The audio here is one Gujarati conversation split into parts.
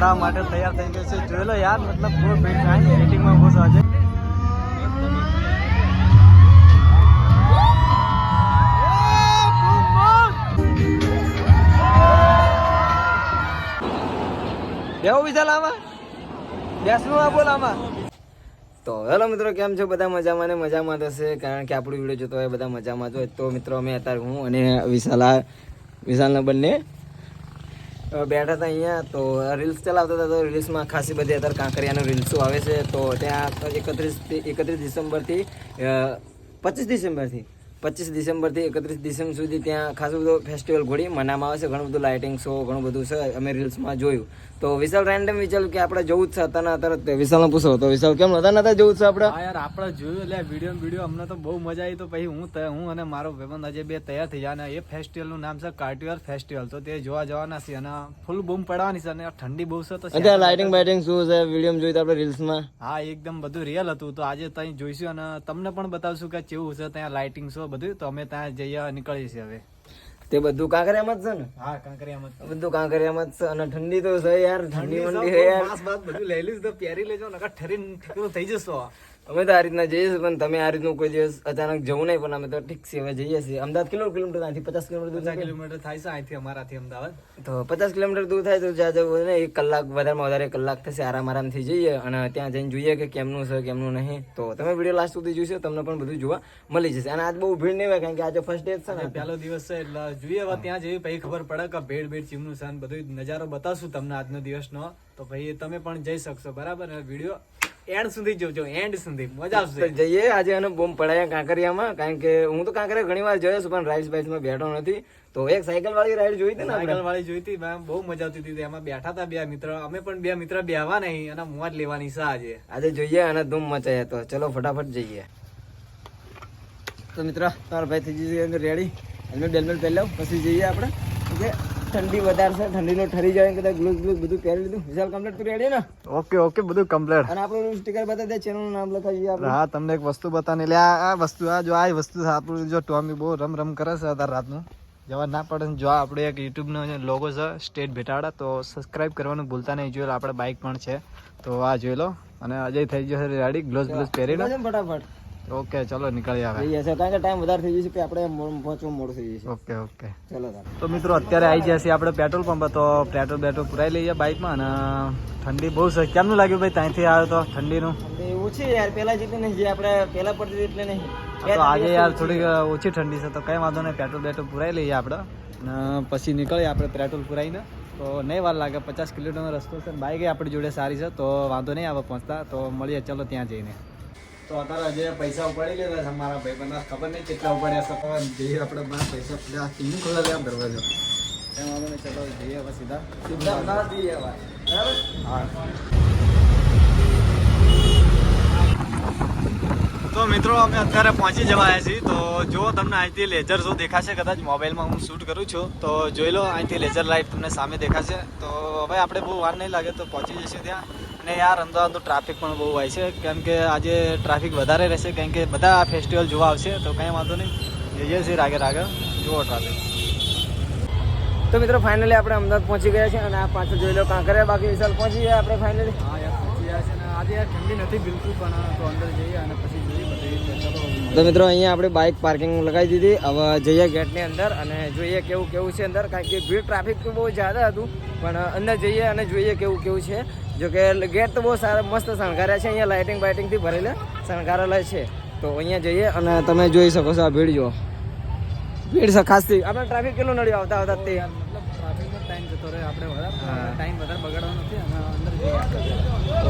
પડાવવા માટે તૈયાર થઈ ગયો છે. જોઈ લો યાર, મતલબ બહુ ભીડ થાય, એડિટિંગમાં બહુ સાજે. બેહો વિશાલ આમાં, બેસનું આ બોલ આમાં. તો હેલો મિત્રો, કેમ છો બધા? મજામાં ને મજામાં થશે, કારણ કે આપણું વિડીયો જોતો હોય બધા મજામાં જો. તો મિત્રો અમે અત્યારે હું અને વિશાલના બંને બેઠા હતા અહીંયા, તો રીલ્સ ચલાવતા હતા. તો રીલ્સમાં ખાસી બધી અત્યારે કાંકરિયાનો રીલ્સો આવે છે. તો ત્યાં 31 ડિસેમ્બરથી 25 ડિસેમ્બરથી 31 ડિસેમ્બર સુધી ત્યાં ખાસું બધું ફેસ્ટિવલ ઘોડી મનાવવામાં આવે છે. ઘણું બધું લાઇટિંગ શો, ઘણું બધું છે. અમે રીલ્સમાં જોયું તો વિશાલ રેન્ડમ વિચાર્યું કે આપણે જવું જ છે. હતા તરત વિશાલને પૂછો તો વિશાલ કેમ નતા જવું છે આપણે? હા યાર, આપણે જોયું એટલે વિડીયો અમને તો બહુ મજા આવી. તો પછી હું અને મારો ભાઈબંધ આજે બે તૈયાર થઈ ગયા. અને એ ફેસ્ટિવલનું નામ છે કાર્ટિવર ફેસ્ટિવલ. તો તે જોવા જવાના છે અને ફૂલ બૂમ પડવાની છે. અને ઠંડી બહુ છે તો અત્યારે લાઇટિંગ બાઇટિંગ શું છે વિડીયો જોયું આપણે રીલ્સમાં. હા, એકદમ બધું રિયલ હતું. તો આજે ત્યાં જોઈશું અને તમને પણ બતાવશું કે કેવું છે ત્યાં લાઇટિંગ શો બધું. તો અમે ત્યાં જઈએ નીકળીએ છીએ હવે. તે બધું કાંકરિયામાં જ છે ને? હા, કાંકરિયામાં બધું કાંકરિયામાં જ છે. અને ઠંડી તો છે યાર, ઠંડી મંડી છે યાર. બધું લઈ લીધું તો પહેરી લેજો, નકર ઠરીને ઠીકરું થઈ જશો. અમે તો આ રીતના જઈએ છીએ, પણ તમે આ રીતનું કોઈ દિવસ અચાનક જવું નહીં. પણ અમે તો ઠીક છે હવે જઈએ છીએ. અમદાવાદ કેટલું કિલોમીટર? અહીંથી 50 કિલોમીટર દૂર. 50 કિલોમીટર થાય છે અહીંથી અમારાથી અમદાવાદ. તો 50 કિલોમીટર દૂર થાય તો જ્યાં જવું ને 1 કલાક, વધારેમાં વધારે 1 કલાક થશે. આરામથી જઈએ અને ત્યાં જઈને જોઈએ કે કેમનું છે કેમનું નહીં. તો તમે વિડીયો લાસ્ટ સુધી જોશો, તમને પણ બધું જોવા મળી જશે. અને આજ બહુ ભીડ નહીં હોય, કારણ કે આજે ફર્સ્ટ ડે છે ને, પહેલો દિવસ છે. એટલે જોઈએ હવે ત્યાં જઈએ પછી ખબર પડે કે ભીડ ચીમનું છે. બધું નજારો બતાવશું તમને આજનો દિવસનો. તો ભાઈ તમે પણ જઈ શકશો, બરાબર? વિડીયો એન્ડ સુધી જોજો, એન્ડ સુધી મજા આવશે. જઈએ આજે અને બોમ્બ પડાયા કાંકરિયામાં, કારણ કે હું તો કાંકરિયા ઘણી વાર જોયો છું, પણ રાઈડ્સ બાઇડ્સમાં બેઠો નથી. તો એક સાયકલ વાળી રાઈડ જોઈ હતી ને, સાયકલ વાળી જોઈ હતી, બહુ મજા આવતી હતી. એમાં બેઠા હતા બે મિત્ર, અમે પણ બે મિત્ર બેહવા નહીં અને મોજ લેવાની છે આજે જોઈએ અને ધૂમ મચાય. તો ચલો ફટાફટ જઈએ. તો મિત્ર, તમારા ભાઈ થઈ જઈએ રેડી. હેલ્મેટ બેલ્મેટ પહેરી લો, પછી જઈએ આપણે. ઓકે, ઠંડી વધારે છે, ઠંડીનો ઠરી જાય કદાચ. ગ્લુઝ બધું પહેરી લીધું. વિશાલ કમ્પ્લીટ તું રેડી ને? ઓકે બધું કમ્પ્લીટ. અને આપણું સ્ટીકર બતાવી દે, ચેનલનું નામ લખાવી આપણે. હા, તમને એક વસ્તુ બતાને લે. આ વસ્તુ આ વસ્તુ આપણું જો ટોમી બહુ રમ કરે છે અત્યારે રાતનું. જવા ના પડે. જો આપણે એક યુટ્યુબનો લોગો છે સ્ટેટ ભેટાડા, તો સબસ્ક્રાઇબ કરવાનું ભૂલતા નહીં. જોઈ લો આપણે બાઇક પણ છે, તો આ જોઈ લો. અને અજય થઈ જશે રેડી, ગ્લોવ્સ પહેરી લો ફટાફટ. ઓકે, ચલો નીકળી આવે. કારણ કે ટાઈમ વધારે થઈ જશે, આપણે પહોંચવું મોડું થઈ જશે. ઓકે ચલો તો મિત્રો અત્યારે આવી જશે આપણે પેટ્રોલ પંપ. તો પેટ્રોલ પુરાઈ લઈએ બાઇકમાં. અને ઠંડી બહુ છે. કેમનું લાગ્યું ભાઈ ત્યાંથી આવ્યો તો ઠંડીનું? ઓછી યાર, પેલા જેટલી નહીં, જે આપણે પેલા પડતી એટલે નહીં. તો આજે યાર થોડીક ઓછી ઠંડી છે, તો કઈ વાંધો નહીં. પેટ્રોલ પુરાઈ લઈએ આપણે અને પછી નીકળીએ આપણે પેટ્રોલ પુરાઈને. તો નહીં વાર લાગે, 50 કિલોમીટરનો રસ્તો છે. બાઇક આપણી જોડે સારી છે, તો વાંધો નહીં આવે પહોંચતા. તો મળીએ ચલો ત્યાં જઈને. તો અત્યારે હજી પૈસા ઉપાડી લીધા છે મારા ભાઈ બંધ. ખબર નહીં કેટલા ઉપાડ્યા છે, પણ જઈએ આપણે પૈસા કિંમત ખોલા લેવા દરવાજો. એમ વાંધો નહીં, ચલો જઈએ હવે સીધા અમદાવાદ જઈએ હવે. બરાબર? હા. તો મિત્રો અમે અત્યારે પહોંચી જવાયા છીએ. તો જો તમને અહીંથી લેઝર શો દેખાશે, કદાચ મોબાઈલમાં હું શૂટ કરું છું, તો જોઈ લો અહીંથી લેઝર લાઇટ તમને સામે દેખાશે. તો હવે આપણે બહુ વાર નહીં લાગે તો પહોંચી જઈશું ત્યાં. અને યાર અમદાવાદ તો ટ્રાફિક પણ બહુ હોય છે, કેમ કે આજે ટ્રાફિક વધારે રહેશે, કારણ કે બધા આ ફેસ્ટિવલ જોવા આવશે. તો કંઈ વાંધો નહીં, જઈએ છીએ રાગે જુઓ ટ્રાફિક. તો મિત્રો ફાઇનલી આપણે અમદાવાદ પહોંચી ગયા છે. અને આ પાછળ જોઈ લો કાંકરિયા. બાકી વિશાલ પહોંચી ગયા આપણે ફાઇનલી. હા યાર, પહોંચી ગયા છે. અને આજે યાર ઠંડી નથી બિલકુલ, પણ તો અંદર જઈએ અને પછી જોઈએ બધું. તો મિત્રો અહીંયા આપણે બાઇક પાર્કિંગ લગાવી દીધી. હવે જઈએ ગેટની અંદર અને જોઈએ કેવું છે અંદર, કારણ કે ભીડ ટ્રાફિક તો બહુ જ્યાદા હતું. પણ અંદર જઈએ અને જોઈએ કેવું છે. જો કે ગેટ તો બહુ સારા મસ્ત શણગાર્યા છે. અહીંયા લાઇટિંગ બાઇટિંગથી ભરેલા શણગારેલા છે. તો અહીંયા જઈએ અને તમે જોઈ શકો છો આ ભીડ. જો ભીડ છે ખાસથી. આપણે ટ્રાફિક કેટલું નડ્યું આવતા તે. મતલબ ટ્રાફિકનો ટાઈમ જતો રહે, આપણે ટાઈમ વધારે બગાડવાનો નથી. અને અંદર જઈએ.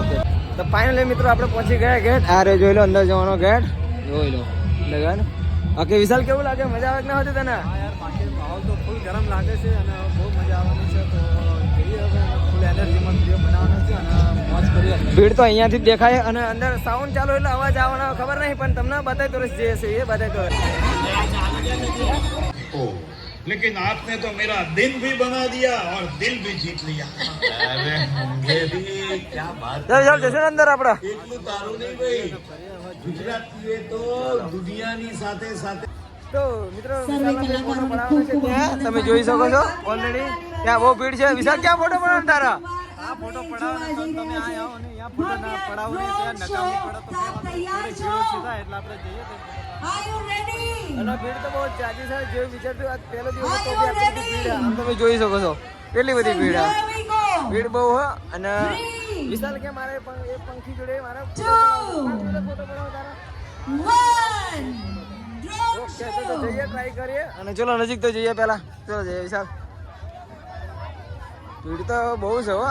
ઓકે, તો ફાઇનલી મિત્રો આપણે પહોંચી ગયા ગેટ. આ રે જોઈ લો અંદર જવાનો ગેટ. જોઈ લો લગાડ. ઓકે વિશાલ, કેવું લાગે? મજા આવે કે ના હતી તને? હા યાર, બાકી માહોલ તો ફૂલ ગરમ લાગે છે અને બહુ મજા આવવાની છે. તો જઈએ હવે, ફૂલ એનર્જીમાં વિડીયો બનાવવાનો છે અને મોજ કરીએ. ભીડ તો અહીંયાથી જ દેખાય. અને અંદર સાઉન્ડ ચાલુ એટલે અવાજ આવવાનો ખબર નહીં, પણ તમને બતાવી તો જે છે એ બતાવી તો. लेकिन आपने तो मेरा दिन भी बना दिया और दिल भी जीत लिया. अरे होंगे भी क्या बात. ચાલ જશે અંદર આપડા. એટલું તારું નહીં ભાઈ, ગુજરાતીએ તો દુનિયાની સાથે સાથે. તો મિત્રો તમે જોઈ શકો છો ઓલરેડી ત્યાં બહુ ભીડ છે. વિશાલ ક્યાં ફોટો પડાવવાનો તારા? આ ફોટો પડાવો ને તો તમે આ આવો ને અહીંયા ફોટો ના પડાવો ને ત્યાં નકામી પડો તો થોડી ભીડ ઓછી થાય એટલે આપણે જઈએ તો અને ભીડ તો બહુ જાજી છે. જે વિચારતું આજ પહેલો દિવસ હતો તો બી આટલી બધી ભીડ છે. આમ તમે જોઈ શકો છો કેટલી બધી ભીડ છે. ભીડ બહુ હે. અને વિશાલ કે મારે પણ એક પંખી જોડે મારે ફોટો પડાવો તારા. ઓકે તો જઈએ ટ્રાય કરીએ અને ચલો નજીક તો જઈએ પહેલા. ચલો જઈએ વિશાલ. ભીડ તો બહુ છે હો.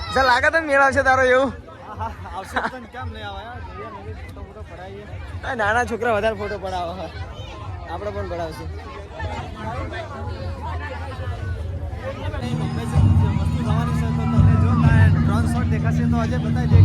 વિશાલ લાગે તો મેળ આવશે તારો એવું. આવશે તો કેમ નહીં આવે યાર જઈએ નવી ફોટો પડાવીએ. નાના છોકરા વધારે ફોટો પડાવો હા આપણે પણ પડાવશું. વસ્તુ થવાની છે તો તમને જો ડ્રોન શોટ દેખાશે તો આજે બતાવી દે.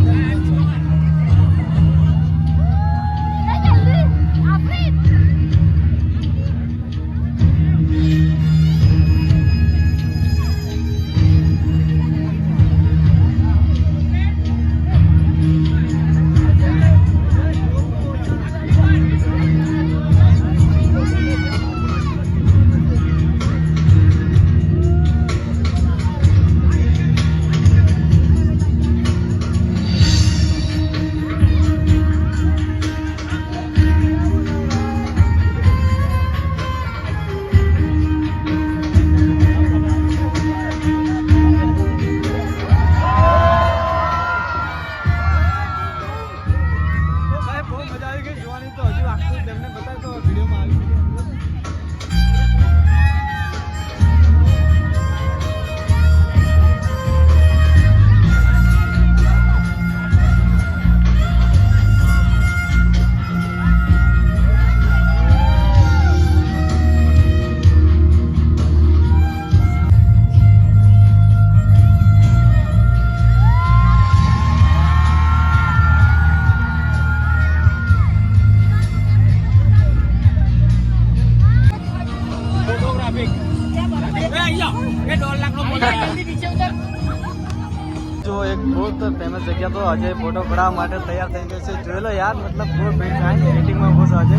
जो एक बहुत फेमस जगह तो अजय फोटो पड़ावा માટે તૈયાર થઈ ગયો છે. જોઈ લો યાર મતલબ બહુ ભીડ થાય મીટિંગમાં બહુ અજય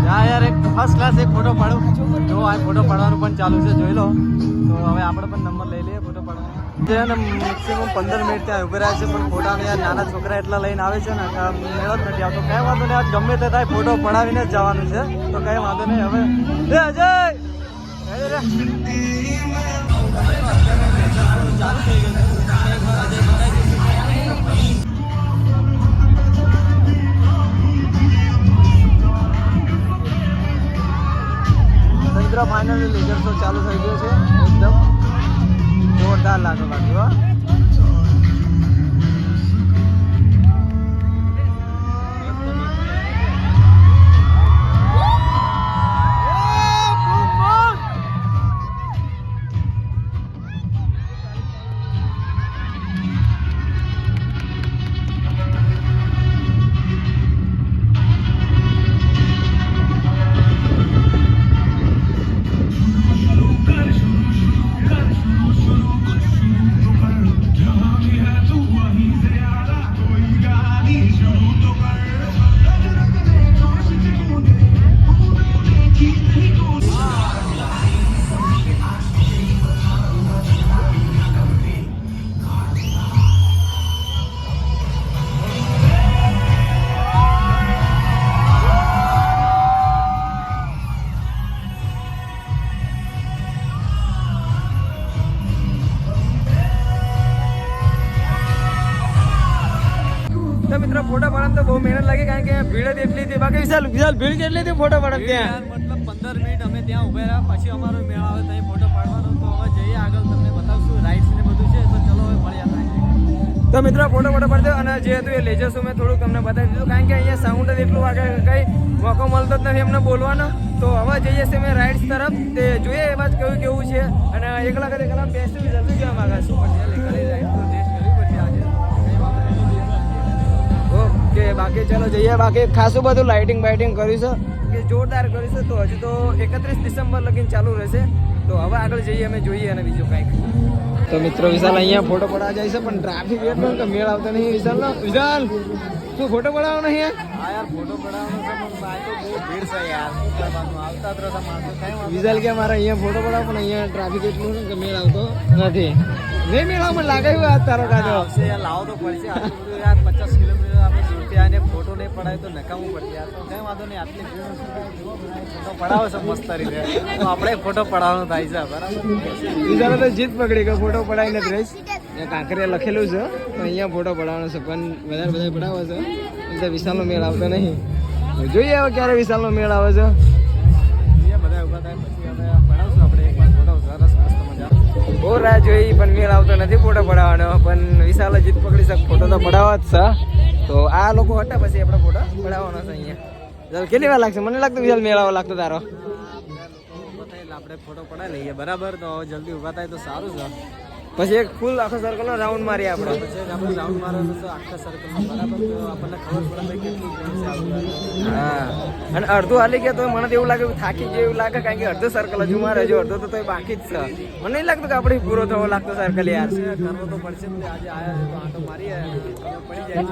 યા યાર એક ફર્સ્ટ ક્લાસ એક ફોટો પાડું. જો આ ફોટો પાડવાનું પણ ચાલુ છે જોઈ લો. તો હવે આપણે પણ નંબર લઈ લઈએ ફોટો પાડવાનો. જે ને મેક્સિમમ 15 મિનિટ ત્યાં ઉભી રહ્યા છે પણ ફોટાને યાર નાના છોકરા એટલા લઈને આવે છે ને મેળો જ નથી આવતો. કઈ વાંધો નહીં ગમે તે થાય ફોટો પડાવીને જ જવાનું છે તો કઈ વાંધો નહીં. હવે એ અજય ચાલુ થઈ ગયું છે. ફાઇનલ લેઝર શો ચાલુ થઈ ગયો છે. એકદમ જોરદાર લાગે બાકી મિત્રો ફોટો પાડવામાં તો બહુ મહેનત લાગી કારણ કે ભીડ જ એટલી હતી. બાકી વિશાલ ભીડ કેટલી હતી ફોટો પાડવા ત્યાં? મતલબ 15 મિનિટ અમે ત્યાં ઉભા રહ્યા પછી અમારો મેળ આવે ત્યાં ફોટો પાડવાનો. તો હવે જઈએ આગળ તમને બતાવશું રાઇડ્સ ને બધું છે. તો ચલો હવે મળ્યા. તો મિત્રો ફોટો પાડ્યો અને જે હતું એ લેઝર શો મેં થોડુંક તમને બતાવી દીધું કારણ કે અહીંયા સાઉન્ડ જ એટલું વાગે કંઈ મોકો મળતો જ નથી એમને બોલવાનો. તો હવે જઈએ છીએ મેં રાઇડ્સ તરફ. તે જોઈએ એ વાત કેવું કેવું છે અને એકલા બેસી જલ્દી કેવા માગા શું ઓકે. બાકી ચાલો જઈએ. બાકી ખાસું બધું લાઇટિંગ બાઇટિંગ કર્યું છે કે જોરદાર કર્યું છે. તો હજુ તો 31 ડિસેમ્બર લગીને ચાલુ રહેશે. તો હવે આગળ જઈએ અમે જોઈએ અને બીજું કંઈક. તો મિત્રો વિશાલ અહીંયા ફોટો પડાવવા જાય છે પણ ટ્રાફિક એટલો કે મેળ આવતો નહીં. વિશાલ શું ફોટો પડાવવાનો નહીં? હા યાર ફોટો પડાવવાનો છે પણ આ તો બહુ ભીડ છે યાર. શું કરવાનું આવતા જ રહેતા માણસો. વિશાલ કે મારે અહીંયા ફોટો પડાવો પણ અહીંયા ટ્રાફિક એટલું કે મેળ આવતો નથી. નહીં મેળામાં લાગે એવું આ તારો કાઢો આવશે યાર, લાવો તો પડશે. આટલું બધું યાર 50 કિલોમીટર આપણે દૂરથી આવીને ફોટો નહીં પડાય તો નકામું પડશે યાર. તો કંઈ વાંધો નહીં, આટલી ભીડ ફોટો પડાવો છે મસ્ત રીતે, તો આપણે ફોટો પડાવવાનો થાય છે બરાબર. બીજાને તો જીત પકડી કે ફોટો પડાવીને જ રહીશ. ત્યાં કાંકરિયા લખેલું છે તો અહીંયા ફોટો પડાવવાનો છે, પણ વધારે બધા પડાવે છે એટલે વિશાલનો મેળ આવતો નહીં. જોઈએ હવે ક્યારે વિશાલનો મેળ આવે છે. બધા ઉભા થાય પછી હવે પડાવશું આપણે એક વાર ફોટો. સરસ મસ્ત મજા. બહુ રાહ જોઈ પણ મેળ આવતો નથી ફોટો પડાવવાનો, પણ વિશાલ જીત પકડી શકે ફોટો તો પડાવવા જ છે. તો આ લોકો હતા પછી આપણે ફોટો પડાવવાનો છે અહીંયા. ચાલ કેટલી વાર લાગશે? મને લાગતું વિશાલ મેળ આવવા લાગતો તારો. આપણે ફોટો પડાવી લઈએ બરાબર. તો જલ્દી ઉભા થાય તો સારું છે. પછી એક ફૂલ આખો સર્કલનો રાઉન્ડ મારીએ આપણે. પછી આપણે રાઉન્ડ મારવાનું છે આખા સર્કલમાં બરાબર. તો આપણને ખબર પડે કે કેટલું ગેમ છે આવું. હા, અને અડધું હાલી ગયા તો મને તો એવું લાગે થાકી જાય એવું લાગે, કારણ કે અડધો સર્કલ હજુ મારે, હજુ અડધો તો તોય બાકી જ છે. મને નહીં લાગતું કે આપણે પૂરો થવો લાગતો સર્કલ યાર. કરવો તો પડશે જ. આજે આયા તો આટો મારીએ પડી જાય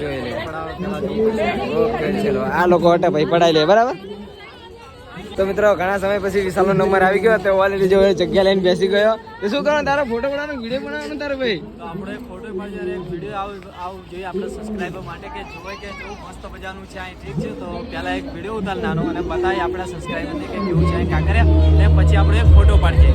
જોઈ લે. પડાવ પેલા જવું પડશે. ઓકે ચલો, આ લોકો હતા ભાઈ પડાઈ લે બરાબર. તો મિત્રો ઘણા સમય પછી વિશાલનો નંબર આવી ગયો તો ઓલરેડી જો જગ્યા લઈને બેસી ગયો. તો શું કરવાનું તારો? ફોટો પડાવવાનો, વિડીયો બનાવવાનો તારો ભાઈ. તો આપણે ફોટો પાડીએ અને વિડીયો આવું જોઈએ આપણે સબસ્ક્રાઈબર માટે કે જોવે કે કેવું મસ્ત મજાનું છે અહીં. ઠીક છે, તો પહેલાં એક વિડીયો ઉતાર નાનો અને બતાવીએ આપણા સબસ્ક્રાઈબરને કે કેવું છે અહીં કાંકરિયા, અને પછી આપણે એક ફોટો પાડીએ.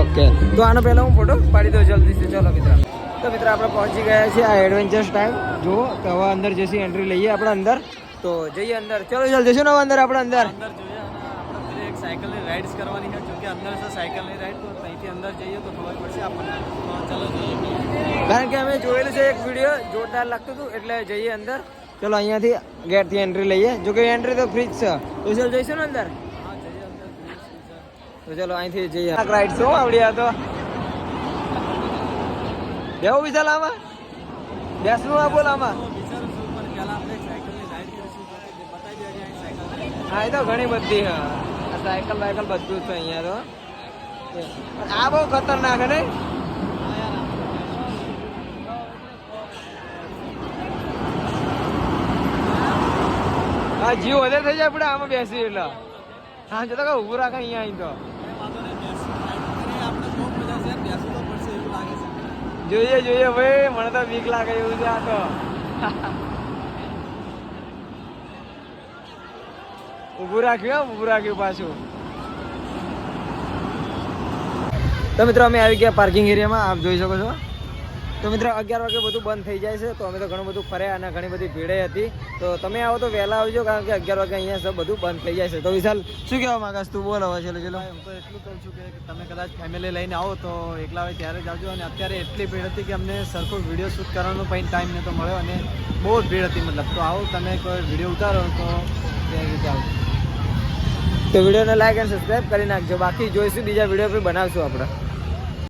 ઓકે, તો આનો પહેલા હું ફોટો પાડી દઉં જલ્દીથી. ચલો મિત્રો. તો મિત્રો આપણે પહોંચી ગયા છીએ આ એડવેન્ચર્સ ટાઈમ. જુઓ તો હવે અંદર જઈશું, એન્ટ્રી લઈએ આપણે અંદર. તો જઈએ અંદર. ચલો ચાલ જઈશું ને અંદર આપણે અંદર. અંદર જોઈએ અને આપણે એક સાયકલની રાઇડ્સ કરવાની છે. જો કે અંદર છે સાયકલની રાઇડ, તો અહીંથી અંદર જઈએ તો ખબર પડશે આપણને. તો ચલો જોઈએ. કારણ કે અમે જોયેલું છે એક વિડીયો, જોરદાર લાગતું હતું એટલે જઈએ અંદર. ચલો અહીંયાથી ગેટથી એન્ટ્રી લઈએ. જો કે એન્ટ્રી તો ફ્રી જ છે. તો ચાલ જઈશું ને અંદર. હા જઈએ અંદર. તો ચલો અહીંથી જઈએ. રાઈડ શું આવડી આ તો બેવું વિશાલ આમાં બેસવું આ બોલ આમાં. વિચારું છું પણ પહેલાં આપણે સાયકલની રાઇડ કરીશું. તો બતાવી દેજે અહીં સાયકલ. હા, એ તો ઘણી બધી હા, આ સાયકલ વાયકલ બધું જ છે અહીંયા તો. આ બહુ ખતરનાક હે નહીં? હા, જીવ વધારે થઈ જાય આપણે આમાં બેસી એટલે. હા, જતો કે ઊભું રાખે અહીંયા અહીં તો. જોઈએ જોઈએ ભાઈ, મને તો બીક લાગે એવું છે આ તો. ઊભું રાખ્યું, ઊભું રાખ્યું પાછું. તો મિત્રો અમે આવી ગયા પાર્કિંગ એરિયામાં, આપ જોઈ શકો છો. તો મિત્રો 11 વાગે બધું બંધ થઈ જાય છે. તો અમે તો ઘણું બધું ફર્યા અને ઘણી બધી ભીડે હતી. તો તમે આવો તો વહેલા આવજો, કારણ કે 11 વાગે અહીંયા સબ બધું બંધ થઈ જાય છે. તો વિશાલ શું કહેવા માંગસ તું? બોલ હવે. ચલો ચલો. હું તો એટલું કહું છું કે તમે કદાચ ફેમિલી લઈને આવો તો એકલા હોય ત્યારે જ આવજો. અને અત્યારે એટલી ભીડ હતી કે અમને સરખો વિડીયો શૂટ કરવાનો પણ ટાઈમ નહોતો મળ્યો અને બહુ જ ભીડ હતી. મતલબ તો આવો તમે કોઈ વિડીયો ઉતારો તો તે રીતે આવજો. તો વિડીયોને લાઈક અને સબસ્ક્રાઈબ કરી નાખજો. બાકી જોઈશું બીજા વિડીયો પણ બનાવશું આપણે.